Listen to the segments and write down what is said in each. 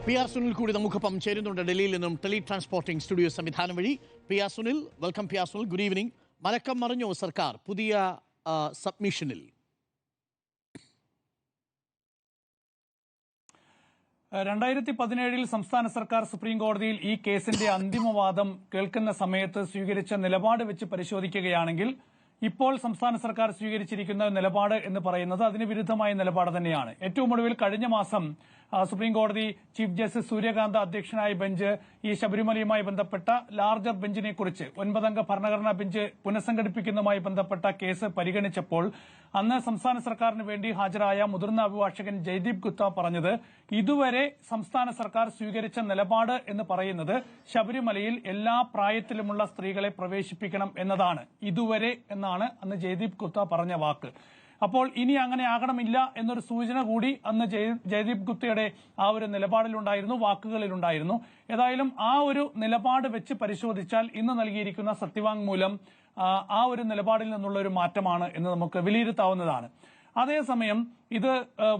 PR Sunil കൂടി നമുക്കൊപ്പം ചേരുന്നുണ്ട് ഡൽഹിയിൽ നിന്നും ടെലി ട്രാൻസ്പോർട്ടിംഗ് സ്റ്റുഡിയോ സംവിധാനം വഴി. PR Sunil, welcome PR Sunil, good evening. മലക്കം മറിഞ്ഞോ സർക്കാർ പുതിയ സബ്മിഷനിൽ? 2017 സംസ്ഥാന സർക്കാർ സുപ്രീം കോടതിയിൽ ഈ കേസിന്റെ അന്തിമവാദം കേൾക്കുന്ന സമയത്ത് സ്വീകരിച്ച നിലപാട് വെച്ച് പരിശോധിക്കുകയാണെങ്കിൽ ഇപ്പോൾ സംസ്ഥാന സർക്കാർ സ്വീകരിച്ചിരിക്കുന്ന നിലപാട് എന്ന് പറയുന്നത് അതിന് വിരുദ്ധമായ നിലപാട് തന്നെയാണ്. ഏറ്റവും ഒടുവിൽ കഴിഞ്ഞ മാസം സുപ്രീം കോടതി ചീഫ് ജസ്റ്റിസ് സൂര്യകാന്ത് അധ്യക്ഷനായ ബെഞ്ച് ഈ ശബരിമലയുമായി ബന്ധപ്പെട്ട ലാർജർ ബെഞ്ചിനെ കുറിച്ച് 9-അംഗ ഭരണഘടനാ ബെഞ്ച് പുനഃസംഘടിപ്പിക്കുന്നതുമായി ബന്ധപ്പെട്ട കേസ് പരിഗണിച്ചപ്പോൾ അന്ന് സംസ്ഥാന സർക്കാരിന് വേണ്ടി ഹാജരായ മുതിർന്ന അഭിഭാഷകൻ ജയ്ദീപ് ഗുപ്ത പറഞ്ഞത് ഇതുവരെ സംസ്ഥാന സർക്കാർ സ്വീകരിച്ച നിലപാട് എന്ന് പറയുന്നത് ശബരിമലയിൽ എല്ലാ പ്രായത്തിലുമുള്ള സ്ത്രീകളെ പ്രവേശിപ്പിക്കണം എന്നതാണ്. ഇതുവരെ എന്നാണ് അന്ന് ജയ്ദീപ് ഗുപ്ത പറഞ്ഞ വാക്ക്. അപ്പോൾ ഇനി അങ്ങനെ ആകണമില്ല എന്നൊരു സൂചന കൂടി അന്ന് ജയ്ദീപ് ഗുപ്തയുടെ ആ ഒരു നിലപാടിലുണ്ടായിരുന്നു, വാക്കുകളിലുണ്ടായിരുന്നു. ഏതായാലും ആ ഒരു നിലപാട് വെച്ച് പരിശോധിച്ചാൽ ഇന്ന് നൽകിയിരിക്കുന്ന സത്യവാങ്മൂലം ആ ഒരു നിലപാടിൽ നിന്നുള്ള ഒരു മാറ്റമാണ് എന്ന് നമുക്ക് വിലയിരുത്താവുന്നതാണ്. അതേസമയം ഇത്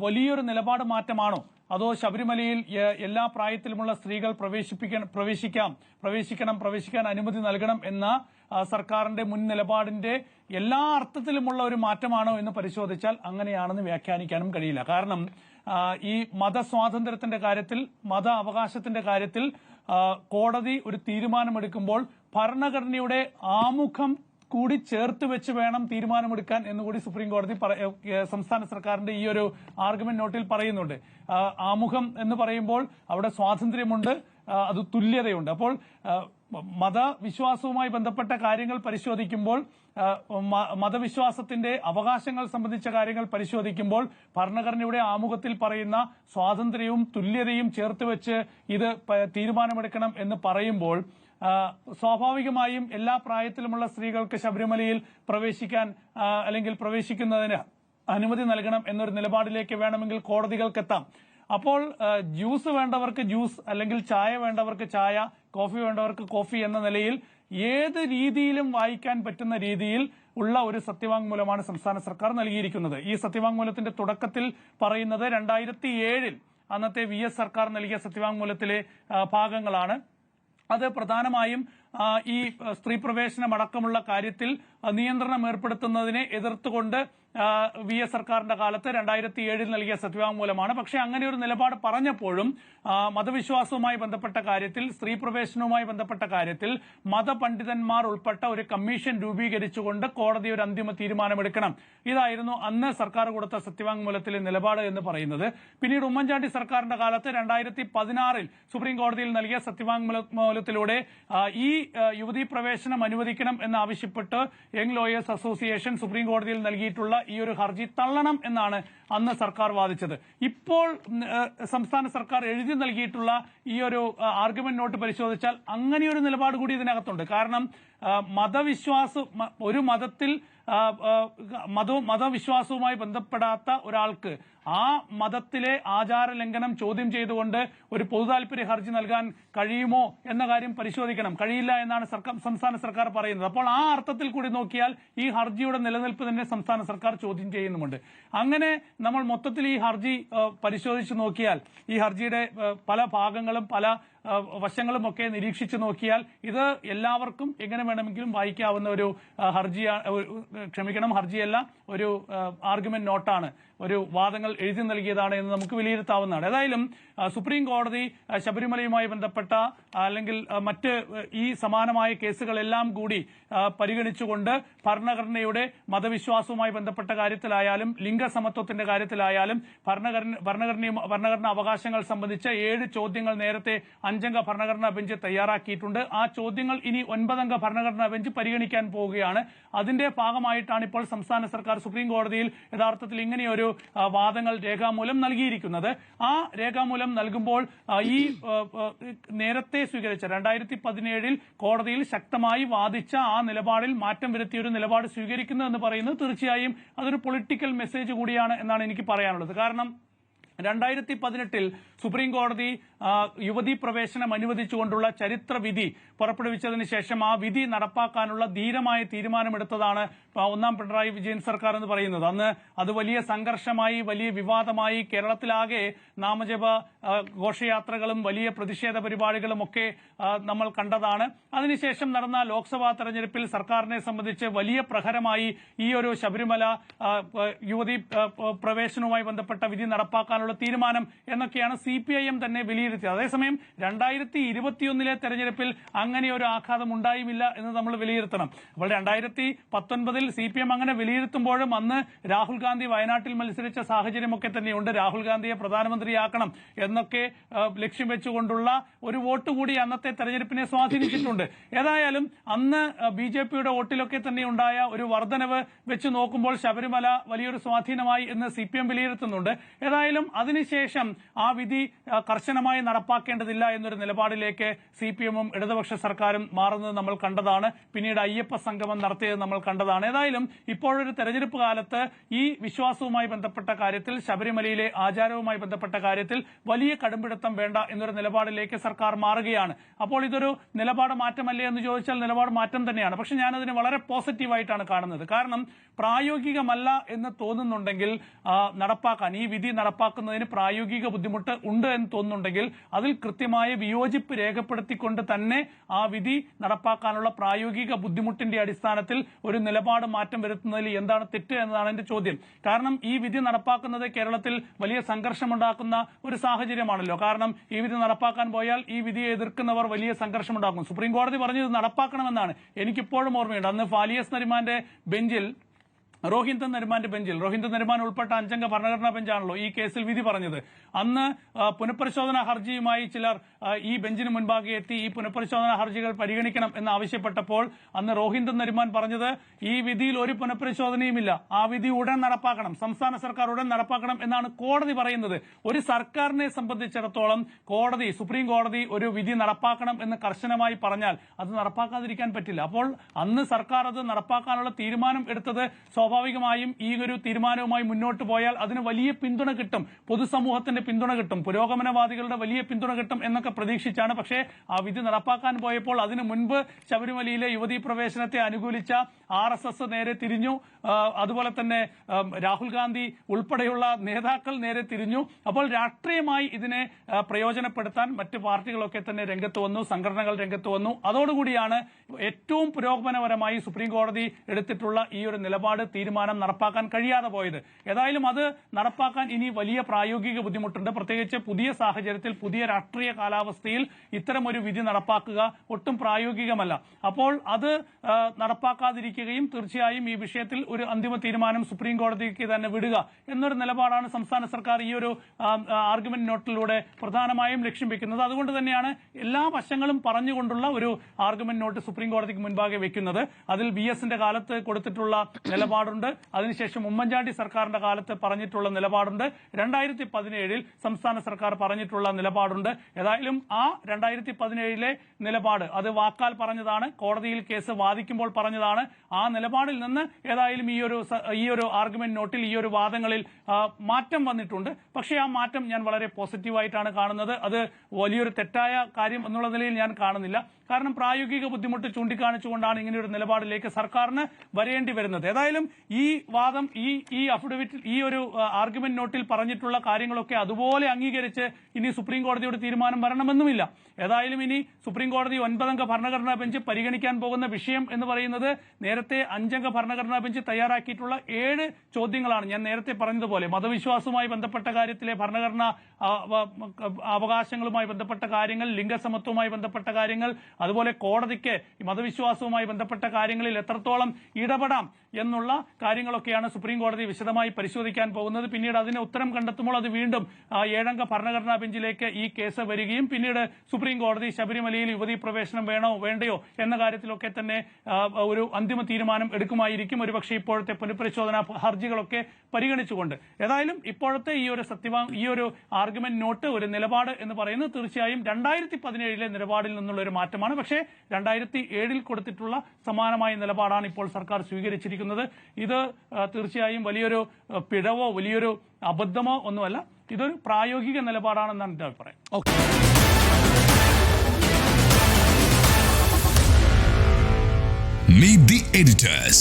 വലിയൊരു നിലപാട് മാറ്റമാണോ, അതോ ശബരിമലയിൽ എല്ലാ പ്രായത്തിലുമുള്ള സ്ത്രീകൾ പ്രവേശിക്കാൻ അനുമതി നൽകണം എന്ന സർക്കാരിന്റെ മുൻ നിലപാടിന്റെ എല്ലാ അർത്ഥത്തിലുമുള്ള ഒരു മാറ്റമാണോ എന്ന് പരിശോധിച്ചാൽ അങ്ങനെയാണെന്ന് വ്യാഖ്യാനിക്കാനും കഴിയില്ല. കാരണം ഈ മതസ്വാതന്ത്ര്യത്തിന്റെ കാര്യത്തിൽ, മത അവകാശത്തിന്റെ കാര്യത്തിൽ കോടതി ഒരു തീരുമാനമെടുക്കുമ്പോൾ ഭരണഘടനയുടെ ആമുഖം കൂടി ചേർത്ത് വെച്ച് വേണം തീരുമാനമെടുക്കാൻ എന്നുകൂടി സുപ്രീം കോടതി സംസ്ഥാന സർക്കാരിന്റെ ഈ ഒരു ആർഗ്യുമെന്റ് നോട്ടിൽ പറയുന്നുണ്ട്. ആമുഖം എന്ന് പറയുമ്പോൾ അവിടെ സ്വാതന്ത്ര്യമുണ്ട്, അത് തുല്യതയുണ്ട്. അപ്പോൾ മതവിശ്വാസവുമായി ബന്ധപ്പെട്ട കാര്യങ്ങൾ പരിശോധിക്കുമ്പോൾ, മതവിശ്വാസത്തിന്റെ അവകാശങ്ങൾ സംബന്ധിച്ച കാര്യങ്ങൾ പരിശോധിക്കുമ്പോൾ ഭരണഘടനയുടെ ആമുഖത്തിൽ പറയുന്ന സ്വാതന്ത്ര്യവും തുല്യതയും ചേർത്ത് വെച്ച് ഇത് തീരുമാനമെടുക്കണം എന്ന് പറയുമ്പോൾ സ്വാഭാവികമായും എല്ലാ പ്രായത്തിലുമുള്ള സ്ത്രീകൾക്ക് ശബരിമലയിൽ പ്രവേശിക്കാൻ അല്ലെങ്കിൽ പ്രവേശിക്കുന്നതിന് അനുമതി നൽകണം എന്നൊരു നിലപാടിലേക്ക് വേണമെങ്കിൽ കോടതികൾക്കെത്താം. അപ്പോൾ ജ്യൂസ് വേണ്ടവർക്ക് ജ്യൂസ്, അല്ലെങ്കിൽ ചായ വേണ്ടവർക്ക് ചായ, കോഫി വേണ്ടവർക്ക് കോഫി എന്ന നിലയിൽ ഏത് രീതിയിലും വായിക്കാൻ പറ്റുന്ന രീതിയിൽ ഉള്ള ഒരു സത്യവാങ്മൂലമാണ് സംസ്ഥാന സർക്കാർ നൽകിയിരിക്കുന്നത്. ഈ സത്യവാങ്മൂലത്തിന്റെ തുടക്കത്തിൽ പറയുന്നത് 2007 അന്നത്തെ VS സർക്കാർ നൽകിയ സത്യവാങ്മൂലത്തിലെ ഭാഗങ്ങളാണ്. അത് പ്രധാനമായും ഈ സ്ത്രീ പ്രവേശനം അടക്കമുള്ള കാര്യത്തിൽ നിയന്ത്രണം ഏർപ്പെടുത്തുന്നതിനെ എതിർത്തുകൊണ്ട് VS സർക്കാരിന്റെ കാലത്ത് 2007 നൽകിയ സത്യവാങ്മൂലമാണ്. പക്ഷേ അങ്ങനെ ഒരു നിലപാട് പറഞ്ഞപ്പോഴും മതവിശ്വാസവുമായി ബന്ധപ്പെട്ട കാര്യത്തിൽ, സ്ത്രീ പ്രവേശനവുമായി ബന്ധപ്പെട്ട കാര്യത്തിൽ മതപണ്ഡിതന്മാർ ഉൾപ്പെട്ട ഒരു കമ്മീഷൻ രൂപീകരിച്ചുകൊണ്ട് കോടതി ഒരു അന്തിമ തീരുമാനമെടുക്കണം. ഇതായിരുന്നു അന്ന് സർക്കാർ കൊടുത്ത സത്യവാങ്മൂലത്തിലെ നിലപാട് എന്ന് പറയുന്നത്. പിന്നീട് ഉമ്മൻചാണ്ടി സർക്കാരിന്റെ കാലത്ത് 2016 സുപ്രീം കോടതിയിൽ നൽകിയ സത്യവാങ്മൂലത്തിലൂടെ ഈ യുവതീ പ്രവേശനം അനുവദിക്കണം എന്നാവശ്യപ്പെട്ട് യങ് ലോയേഴ്സ് അസോസിയേഷൻ സുപ്രീം കോടതിയിൽ നൽകിയിട്ടുള്ള ഈ ഒരു ഹർജി തള്ളണം എന്നാണ് അന്ന് സർക്കാർ വാദിച്ചത്. ഇപ്പോൾ സംസ്ഥാന സർക്കാർ എഴുതി നൽകിയിട്ടുള്ള ഈ ഒരു ആർഗ്യുമെന്റ് നോട്ട് പരിശോധിച്ചാൽ അങ്ങനെയൊരു നിലപാട് കൂടി ഇതിനകത്തുണ്ട്. കാരണം ഒരു മതത്തിൽ മതവിശ്വാസവുമായി ബന്ധപ്പെടാത്ത ഒരാൾക്ക് ആ മതത്തിലെ ആചാര ലംഘനം ചോദ്യം ചെയ്തുകൊണ്ട് ഒരു പൊതുതാൽപര്യ ഹർജി നൽകാൻ കഴിയുമോ എന്ന കാര്യം പരിശോധിക്കണം. കഴിയില്ല എന്നാണ് സംസ്ഥാന സർക്കാർ പറയുന്നത്. അപ്പോൾ ആ അർത്ഥത്തിൽ കൂടി നോക്കിയാൽ ഈ ഹർജിയുടെ നിലനിൽപ്പ് തന്നെ സംസ്ഥാന സർക്കാർ ചോദ്യം ചെയ്യുന്നുമുണ്ട്. അങ്ങനെ നമ്മൾ മൊത്തത്തിൽ ഈ ഹർജി പരിശോധിച്ച് നോക്കിയാൽ, ഈ ഹർജിയുടെ പല ഭാഗങ്ങളും പല വശങ്ങളും ഒക്കെ നിരീക്ഷിച്ചു നോക്കിയാൽ ഇത് എല്ലാവർക്കും എങ്ങനെ വേണമെങ്കിലും വായിക്കാവുന്ന ഒരു ഹർജിയല്ല, ഒരു ആർഗ്യുമെന്റ് നോട്ടാണ്, ഒരു വാദങ്ങൾ എഴുതി നൽകിയതാണ് എന്ന് നമുക്ക് വിലയിരുത്താവുന്നതാണ്. ഏതായാലും സുപ്രീം കോടതി ശബരിമലയുമായി ബന്ധപ്പെട്ട അല്ലെങ്കിൽ മറ്റ് ഈ സമാനമായ കേസുകളെല്ലാം കൂടി പരിഗണിച്ചുകൊണ്ട് ഭരണഘടനയുടെ മതവിശ്വാസവുമായി ബന്ധപ്പെട്ട കാര്യത്തിലായാലും ലിംഗസമത്വത്തിന്റെ കാര്യത്തിലായാലും ഭരണഘടനാ അവകാശങ്ങൾ സംബന്ധിച്ച 7 ചോദ്യങ്ങൾ നേരത്തെ 5-അംഗ ഭരണഘടനാ ബെഞ്ച് തയ്യാറാക്കിയിട്ടുണ്ട്. ആ ചോദ്യങ്ങൾ ഇനി 9-അംഗ ഭരണഘടനാ ബെഞ്ച് പരിഗണിക്കാൻ പോവുകയാണ്. അതിന്റെ ഭാഗമായിട്ടാണ് ഇപ്പോൾ സംസ്ഥാന സർക്കാർ സുപ്രീം കോടതിയിൽ യഥാർത്ഥത്തിൽ ഇങ്ങനെയൊരു വാദങ്ങൾ രേഖാമൂലം നൽകിയിരിക്കുന്നത്. ആ രേഖാമൂലം നൽകുമ്പോൾ ഈ നേരത്തെ സ്വീകരിച്ച 2017 കോടതിയിൽ ശക്തമായി വാദിച്ച ആ നിലപാടിൽ മാറ്റം വരുത്തിയൊരു നിലപാട് സ്വീകരിക്കുന്നു എന്ന് പറയുന്നത് തീർച്ചയായും അതൊരു പൊളിറ്റിക്കൽ മെസ്സേജ് കൂടിയാണ് എന്നാണ് എനിക്ക് പറയാനുള്ളത്. കാരണം 2018 സുപ്രീം കോടതി യുവതീ പ്രവേശനം അനുവദിച്ചുകൊണ്ടുള്ള ചരിത്ര വിധി പുറപ്പെടുവിച്ചതിന് ശേഷം ആ വിധി നടപ്പാക്കാനുള്ള ധീരമായ തീരുമാനമെടുത്തതാണ് ഒന്നാം പിണറായി വിജയൻ സർക്കാർ എന്ന് പറയുന്നത്. അന്ന് അത് വലിയ സംഘർഷമായി, വലിയ വിവാദമായി, കേരളത്തിലാകെ നാമജപ ഘോഷയാത്രകളും വലിയ പ്രതിഷേധ പരിപാടികളും ഒക്കെ നമ്മൾ കണ്ടതാണ്. അതിനുശേഷം നടന്ന ലോക്സഭാ തെരഞ്ഞെടുപ്പിൽ സർക്കാരിനെ സംബന്ധിച്ച് വലിയ പ്രഹരമായി ഈ ഒരു ശബരിമല യുവതീ പ്രവേശനവുമായി ബന്ധപ്പെട്ട വിധി നടപ്പാക്കാനുള്ള തീരുമാനം എന്നൊക്കെയാണ് CPIM തന്നെ വിലയിരുത്തിയത്. അതേസമയം 2021 തെരഞ്ഞെടുപ്പിൽ അങ്ങനെ ഒരു ആഘാതം ഉണ്ടായുമില്ല എന്ന് നമ്മൾ വിലയിരുത്തണം. അപ്പോൾ 2019 CPM അങ്ങനെ വിലയിരുത്തുമ്പോഴും അന്ന് രാഹുൽ ഗാന്ധി വയനാട്ടിൽ മത്സരിച്ച സാഹചര്യമൊക്കെ തന്നെയുണ്ട്. രാഹുൽ ഗാന്ധിയെ പ്രധാനമന്ത്രിയാക്കണം എന്നൊക്കെ ലക്ഷ്യം വെച്ചുകൊണ്ടുള്ള ഒരു വോട്ട് കൂടി അന്നത്തെ തെരഞ്ഞെടുപ്പിനെ സ്വാധീനിച്ചിട്ടുണ്ട്. ഏതായാലും അന്ന് BJPയുടെ വോട്ടിലൊക്കെ തന്നെ ഉണ്ടായ ഒരു വർധനവ് വെച്ച് നോക്കുമ്പോൾ ശബരിമല വലിയൊരു സ്വാധീനമായി എന്ന് CPM വിലയിരുത്തുന്നുണ്ട്. ഏതായാലും അതിനുശേഷം ആ വിധി കർശനമായി നടപ്പാക്കേണ്ടതില്ല എന്നൊരു നിലപാടിലേക്ക് CPMഉം ഇടതുപക്ഷ സർക്കാരും മാറുന്നത് നമ്മൾ കണ്ടതാണ്. പിന്നീട് അയ്യപ്പ സംഗമം നടത്തിയത് നമ്മൾ കണ്ടതാണ്. ഏതായാലും ഇപ്പോഴൊരു തെരഞ്ഞെടുപ്പ് കാലത്ത് ഈ വിശ്വാസവുമായി ബന്ധപ്പെട്ട കാര്യത്തിൽ, ശബരിമലയിലെ ആചാരവുമായി ബന്ധപ്പെട്ട കാര്യത്തിൽ വലിയ കടുംപിടുത്തം വേണ്ട എന്നൊരു നിലപാടിലേക്ക് സർക്കാർ മാറുകയാണ്. അപ്പോൾ ഇതൊരു നിലപാട് മാറ്റമല്ലേ എന്ന് ചോദിച്ചാൽ നിലപാട് മാറ്റം തന്നെയാണ്. പക്ഷെ ഞാനതിനെ വളരെ പോസിറ്റീവായിട്ടാണ് കാണുന്നത്. കാരണം പ്രായോഗികമല്ല എന്ന് തോന്നുന്നുണ്ടെങ്കിൽ നടപ്പാക്കാൻ, ഈ വിധി നടപ്പാക്കുന്നതിന് പ്രായോഗിക ബുദ്ധിമുട്ട് ഉണ്ട് എന്ന് തോന്നുന്നുണ്ടെങ്കിൽ അതിൽ കൃത്യമായ വിയോജിപ്പ് രേഖപ്പെടുത്തിക്കൊണ്ട് തന്നെ ആ വിധി നടപ്പാക്കാനുള്ള പ്രായോഗിക ബുദ്ധിമുട്ടിന്റെ അടിസ്ഥാനത്തിൽ ഒരു നിലപാട് മാറ്റം വരുത്തുന്നതിൽ എന്താണ് തെറ്റ് എന്നതാണ് എന്റെ ചോദ്യം. കാരണം ഈ വിധി നടപ്പാക്കുന്നത് കേരളത്തിൽ വലിയ സംഘർഷമുണ്ടാക്കുന്ന ഒരു സാഹചര്യമാണല്ലോ. കാരണം ഈ വിധി നടപ്പാക്കാൻ പോയാൽ ഈ വിധിയെ എതിർക്കുന്നവർ വലിയ സംഘർഷമുണ്ടാക്കും. സുപ്രീം കോടതി പറഞ്ഞത് നടപ്പാക്കണമെന്നാണ്. എനിക്കിപ്പോഴും ഓർമ്മയുണ്ട്, അന്ന് ഫാലിയസ് നരിമാന്റെ ബെഞ്ചിൽ, റോഹിൻതൻ നരിമാന്റെ ബെഞ്ചിൽ, റോഹിൻതൻ നരിമാൻ ഉൾപ്പെട്ട 5 അംഗ ഭരണഘടനാ ബെഞ്ചാണല്ലോ ഈ കേസിൽ വിധി പറഞ്ഞത്. അന്ന് പുനഃപരിശോധനാ ഹർജിയുമായി ചിലർ ഈ ബെഞ്ചിന് മുൻപാകെ എത്തി ഈ പുനഃപരിശോധനാ ഹർജികൾ പരിഗണിക്കണം എന്ന് ആവശ്യപ്പെട്ടപ്പോൾ അന്ന് റോഹിൻതൻ നരിമാൻ പറഞ്ഞത് ഈ വിധിയിൽ ഒരു പുനഃപരിശോധനയുമില്ല, ആ വിധി ഉടൻ നടപ്പാക്കണം, സംസ്ഥാന സർക്കാർ ഉടൻ നടപ്പാക്കണം എന്നാണ് കോടതി പറയുന്നത്. ഒരു സർക്കാരിനെ സംബന്ധിച്ചിടത്തോളം കോടതി, സുപ്രീം കോടതി ഒരു വിധി നടപ്പാക്കണം എന്ന് കർശനമായി പറഞ്ഞാൽ അത് നടപ്പാക്കാതിരിക്കാൻ പറ്റില്ല. അപ്പോൾ അന്ന് സർക്കാർ അത് നടപ്പാക്കാനുള്ള തീരുമാനം എടുത്തത് സ്വാഭാവികമായും ഈ ഒരു തീരുമാനവുമായി മുന്നോട്ട് പോയാൽ അതിന് വലിയ പിന്തുണ കിട്ടും, പൊതുസമൂഹത്തിന്റെ പിന്തുണ കിട്ടും, പുരോഗമനവാദികളുടെ വലിയ പിന്തുണ കിട്ടും എന്നൊക്കെ പ്രതീക്ഷിച്ചാണ്. പക്ഷേ ആ വിധി നടപ്പാക്കാൻ പോയപ്പോൾ അതിനു മുൻപ് ശബരിമലയിലെ യുവതീ പ്രവേശനത്തെ അനുകൂലിച്ച RSS നേരെ തിരിഞ്ഞു, അതുപോലെ തന്നെ രാഹുൽ ഗാന്ധി ഉൾപ്പെടെയുള്ള നേതാക്കൾ നേരെ തിരിഞ്ഞു. അപ്പോൾ രാഷ്ട്രീയമായി ഇതിനെ പ്രയോജനപ്പെടുത്താൻ മറ്റ് പാർട്ടികളൊക്കെ തന്നെ രംഗത്ത് വന്നു, സംഘടനകൾ രംഗത്ത് വന്നു. അതോടുകൂടിയാണ് ഏറ്റവും പുരോഗമനപരമായി സുപ്രീം കോടതി എടുത്തിട്ടുള്ള ഈ ഒരു നിലപാട്, തീരുമാനം നടപ്പാക്കാൻ കഴിയാതെ പോയത്. ഏതായാലും അത് നടപ്പാക്കാൻ ഇനി വലിയ പ്രായോഗിക ബുദ്ധിമുട്ടുണ്ട്. പ്രത്യേകിച്ച് പുതിയ സാഹചര്യത്തിൽ, പുതിയ രാഷ്ട്രീയ കാലാവസ്ഥയിൽ ഇത്തരം ഒരു വിധി നടപ്പാക്കുക ഒട്ടും പ്രായോഗികമല്ല. അപ്പോൾ അത് നടപ്പാക്കാതിരിക്കുകയും തീർച്ചയായും ഈ വിഷയത്തിൽ ഒരു അന്തിമ തീരുമാനം സുപ്രീം കോടതിക്ക് തന്നെ വിടുക എന്നൊരു നിലപാടാണ് സംസ്ഥാന സർക്കാർ ഈ ഒരു ആർഗ്യുമെന്റ് നോട്ടിലൂടെ പ്രധാനമായും ലക്ഷ്യം വെക്കുന്നത്. അതുകൊണ്ട് തന്നെയാണ് എല്ലാ വശങ്ങളും പറഞ്ഞുകൊണ്ടുള്ള ഒരു ആർഗ്യുമെന്റ് നോട്ട് സുപ്രീം കോടതിക്ക് മുൻപാകെ വെക്കുന്നത്. അതിൽ VSന്റെ കാലത്ത് കൊടുത്തിട്ടുള്ള നിലപാടുണ്ട്, അതിനുശേഷം ഉമ്മൻചാണ്ടി സർക്കാരിന്റെ കാലത്ത് പറഞ്ഞിട്ടുള്ള നിലപാടുണ്ട്, 2017 സംസ്ഥാന സർക്കാർ പറഞ്ഞിട്ടുള്ള നിലപാടുണ്ട്. ഏതായാലും ആ 2017 നിലപാട് അത് വാക്കാൽ പറഞ്ഞതാണ്, കോടതിയിൽ കേസ് വാദിക്കുമ്പോൾ പറഞ്ഞതാണ്. ആ നിലപാടിൽ നിന്ന് ഏതായാലും ഈ ഒരു ആർഗ്യുമെന്റ് നോട്ടിൽ, ഈ ഒരു വാദങ്ങളിൽ മാറ്റം വന്നിട്ടുണ്ട്. പക്ഷേ ആ മാറ്റം ഞാൻ വളരെ പോസിറ്റീവായിട്ടാണ് കാണുന്നത്. അത് വലിയൊരു തെറ്റായ കാര്യം എന്നുള്ള നിലയിൽ ഞാൻ കാണുന്നില്ല. കാരണം പ്രായോഗിക ബുദ്ധിമുട്ട് ചൂണ്ടിക്കാണിച്ചുകൊണ്ടാണ് ഇങ്ങനെയൊരു നിലപാടിലേക്ക് സർക്കാരിന് വരേണ്ടി വരുന്നത്. ഏതായാലും ഈ വാദം, ഈ അഫിഡവിറ്റിൽ, ഈ ഒരു ആർഗ്യുമെന്റ് നോട്ടിൽ പറഞ്ഞിട്ടുള്ള കാര്യങ്ങളൊക്കെ അതുപോലെ അംഗീകരിച്ച് ഇനി സുപ്രീം കോടതിയുടെ തീരുമാനം വരണമെന്നുമില്ല. ഏതായാലും ഇനി സുപ്രീം കോടതി 9 അംഗ ഭരണഘടനാ ബെഞ്ച് പരിഗണിക്കാൻ പോകുന്ന വിഷയം എന്ന് പറയുന്നത് നേരത്തെ 5 അംഗ ഭരണഘടനാ ബെഞ്ച് തയ്യാറാക്കിയിട്ടുള്ള 7 ചോദ്യങ്ങളാണ്. ഞാൻ നേരത്തെ പറഞ്ഞതുപോലെ മതവിശ്വാസവുമായി ബന്ധപ്പെട്ട കാര്യത്തിലെ ഭരണഘടനാ അവകാശങ്ങളുമായി ബന്ധപ്പെട്ട കാര്യങ്ങൾ, ലിംഗസമത്വവുമായി ബന്ധപ്പെട്ട കാര്യങ്ങൾ, അതുപോലെ കോടതിക്ക് മതവിശ്വാസവുമായി ബന്ധപ്പെട്ട കാര്യങ്ങളിൽ എത്രത്തോളം ഇടപെടാം എന്നുള്ള കാര്യങ്ങളൊക്കെയാണ് സുപ്രീം കോടതി വിശദമായി പരിശോധിക്കാൻ പോകുന്നത്. പിന്നീട് അതിന് ഉത്തരം കണ്ടെത്തുമ്പോൾ അത് വീണ്ടും 7 അംഗ ഭരണഘടനാ ബെഞ്ചിലേക്ക് ഈ കേസ് വരികയും പിന്നീട് സുപ്രീം കോടതി ശബരിമലയിൽ യുവതീ പ്രവേശനം വേണോ വേണ്ടയോ എന്ന കാര്യത്തിലൊക്കെ തന്നെ ഒരു അന്തിമ തീരുമാനം എടുക്കുമായിരിക്കും, ഒരുപക്ഷെ ഇപ്പോഴത്തെ പുനഃപരിശോധനാ ഹർജികളൊക്കെ പരിഗണിച്ചുകൊണ്ട്. ഏതായാലും ഇപ്പോഴത്തെ ഈ ഒരു ആർഗ്യുമെന്റ് നോട്ട്, ഒരു നിലപാട് എന്ന് പറയുന്നത് തീർച്ചയായും 2017 നിലപാടിൽ നിന്നുള്ള ഒരു മാറ്റമാണ്. പക്ഷേ 2007 കൊടുത്തിട്ടുള്ള സമാനമായ നിലപാടാണ് ഇപ്പോൾ സർക്കാർ സ്വീകരിച്ചിരിക്കുന്നത്. ഇത് തീർച്ചയായും വലിയൊരു പിഴവോ വലിയൊരു അബദ്ധമോ ഒന്നുമല്ല. ഇതൊരു പ്രായോഗിക നിലപാടാണെന്നാണ് എൻ്റെ അഭിപ്രായം. Meet the editors.